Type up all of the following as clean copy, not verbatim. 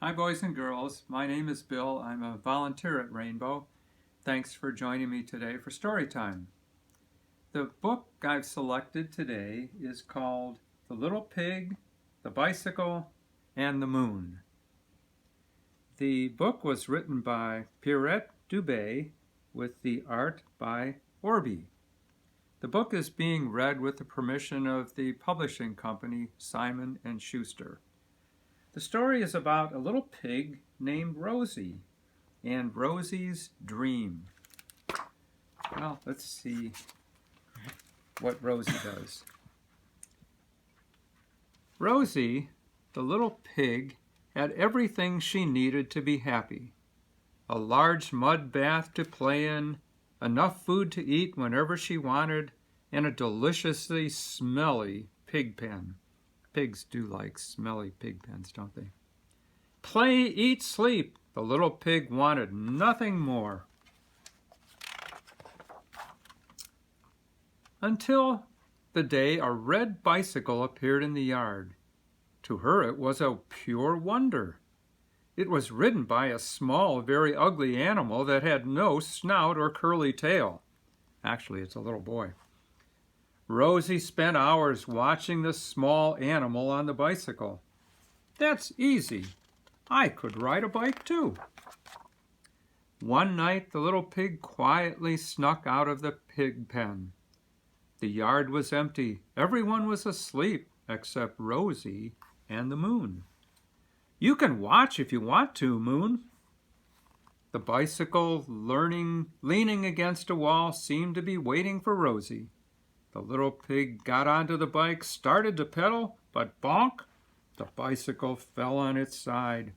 Hi boys and girls, my name is Bill. I'm a volunteer at Rainbow. Thanks for joining me today for story time. The book I've selected today is called The Little Pig, the Bicycle, and the Moon. The book was written by Pierrette Dubé with the art by Orby. The book is being read with the permission of the publishing company Simon & Schuster. The story is about a little pig named Rosie and Rosie's dream. Well, let's see what Rosie does. Rosie, the little pig, had everything she needed to be happy. A large mud bath to play in, enough food to eat whenever she wanted, and a deliciously smelly pig pen. Pigs do like smelly pig pens, don't they? Play, eat, sleep. The little pig wanted nothing more. Until the day a red bicycle appeared in the yard. To her it was a pure wonder. It was ridden by a small, very ugly animal that had no snout or curly tail. Actually, it's a little boy. Rosie spent hours watching the small animal on the bicycle. That's easy. I could ride a bike too. One night the little pig quietly snuck out of the pig pen. The yard was empty. Everyone was asleep except Rosie and the moon. You can watch if you want to, Moon. The bicycle, leaning against a wall, seemed to be waiting for Rosie. The little pig got onto the bike, started to pedal, but bonk, the bicycle fell on its side.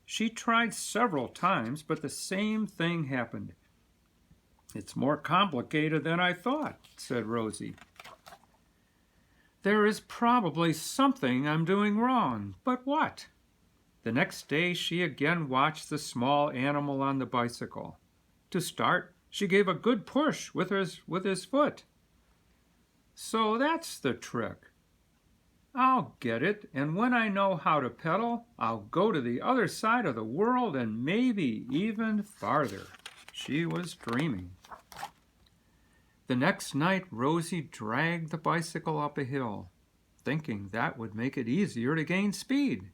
She tried several times, but the same thing happened. It's more complicated than I thought, said Rosie. There is probably something I'm doing wrong, but what? The next day she again watched the small animal on the bicycle. To start, she gave a good push with his foot. So that's the trick. I'll get it, and when I know how to pedal, I'll go to the other side of the world and maybe even farther. She was dreaming. The next night, Rosie dragged the bicycle up a hill, thinking that would make it easier to gain speed.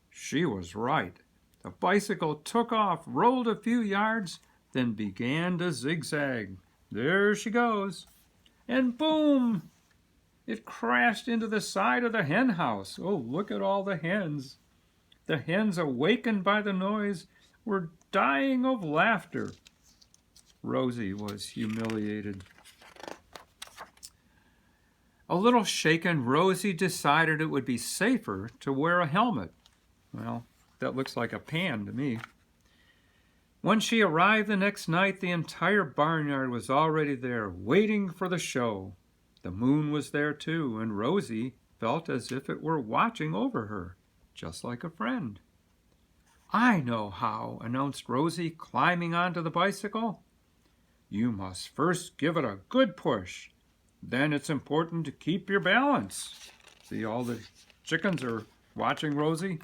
She was right. The bicycle took off, rolled a few yards, then began to zigzag. There she goes. And boom! It crashed into the side of the hen house. Oh, look at all the hens. The hens, awakened by the noise, were dying of laughter. Rosie was humiliated. A little shaken, Rosie decided it would be safer to wear a helmet. Well, that looks like a pan to me. When she arrived the next night, the entire barnyard was already there, waiting for the show. The moon was there too, and Rosie felt as if it were watching over her, just like a friend. I know how, announced Rosie, climbing onto the bicycle. You must first give it a good push. Then it's important to keep your balance. See, all the chickens are watching Rosie.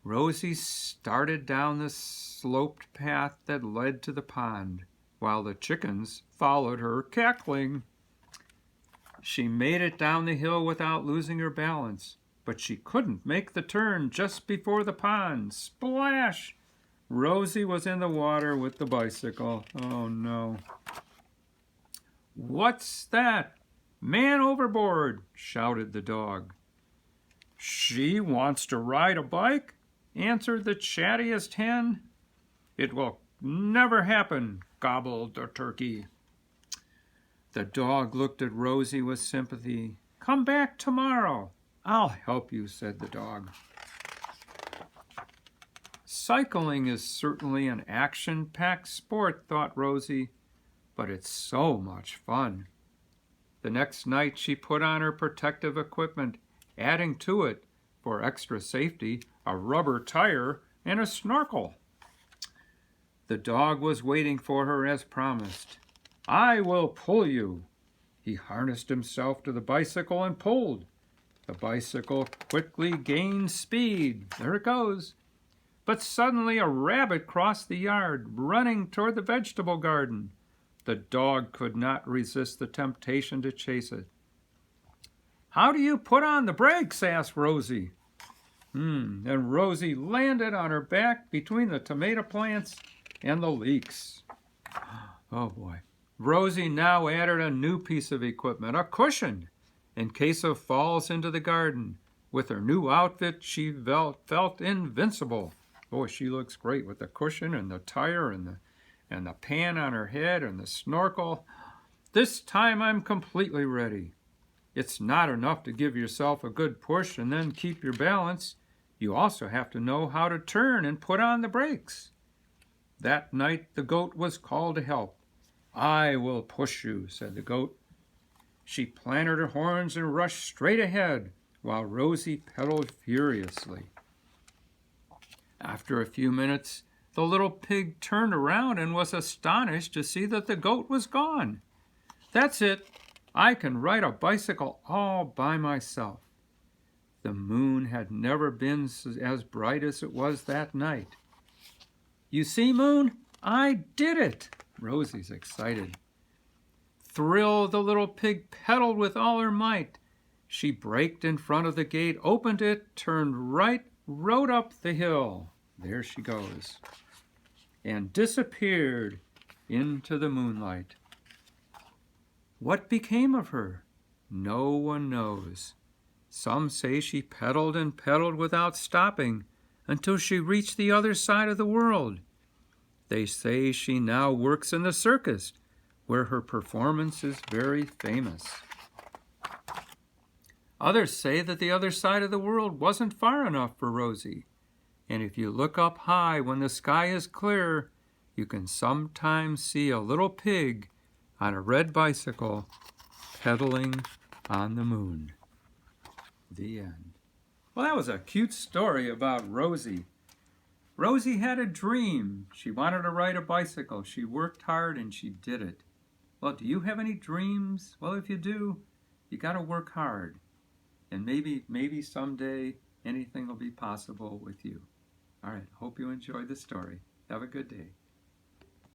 Rosie started down the sloped path that led to the pond, while the chickens followed her, cackling. She made it down the hill without losing her balance, but she couldn't make the turn just before the pond. Splash! Rosie was in the water with the bicycle. Oh no. What's that? Man overboard, shouted the dog. She wants to ride a bike? Answered the chattiest hen. It will never happen, gobbled the turkey. The dog looked at Rosie with sympathy. Come back tomorrow. I'll help you, said the dog. Cycling is certainly an action-packed sport, thought Rosie, but it's so much fun. The next night she put on her protective equipment, adding to it, for extra safety, a rubber tire and a snorkel. The dog was waiting for her as promised. I will pull you. He harnessed himself to the bicycle and pulled. The bicycle quickly gained speed. There it goes. But suddenly a rabbit crossed the yard, running toward the vegetable garden. The dog could not resist the temptation to chase it. "How do you put on the brakes?" asked Rosie. And Rosie landed on her back between the tomato plants and the leeks. Oh boy. Rosie now added a new piece of equipment, a cushion, in case of falls into the garden. With her new outfit, she felt invincible. Boy, she looks great with the cushion and the tire and the pan on her head and the snorkel. This time I'm completely ready. It's not enough to give yourself a good push and then keep your balance. You also have to know how to turn and put on the brakes. That night the goat was called to help. "I will push you," said the goat. She planted her horns and rushed straight ahead, while Rosie pedaled furiously. After a few minutes, the little pig turned around and was astonished to see that the goat was gone. "That's it. I can ride a bicycle all by myself." The moon had never been as bright as it was that night. "You see, Moon, I did it!" Rosie's excited. Thrilled, the little pig pedaled with all her might. She braked in front of the gate, opened it, turned right, rode up the hill. There she goes. And disappeared into the moonlight. What became of her? No one knows. Some say she pedaled and pedaled without stopping until she reached the other side of the world. They say she now works in the circus, where her performance is very famous. Others say that the other side of the world wasn't far enough for Rosie, and if you look up high when the sky is clear, you can sometimes see a little pig on a red bicycle pedaling on the moon. The end. Well, that was a cute story about Rosie. Rosie had a dream. She wanted to ride a bicycle. She worked hard and she did it. Well, do you have any dreams? Well, if you do, you got to work hard. And maybe someday anything will be possible with you. All right, hope you enjoyed the story. Have a good day.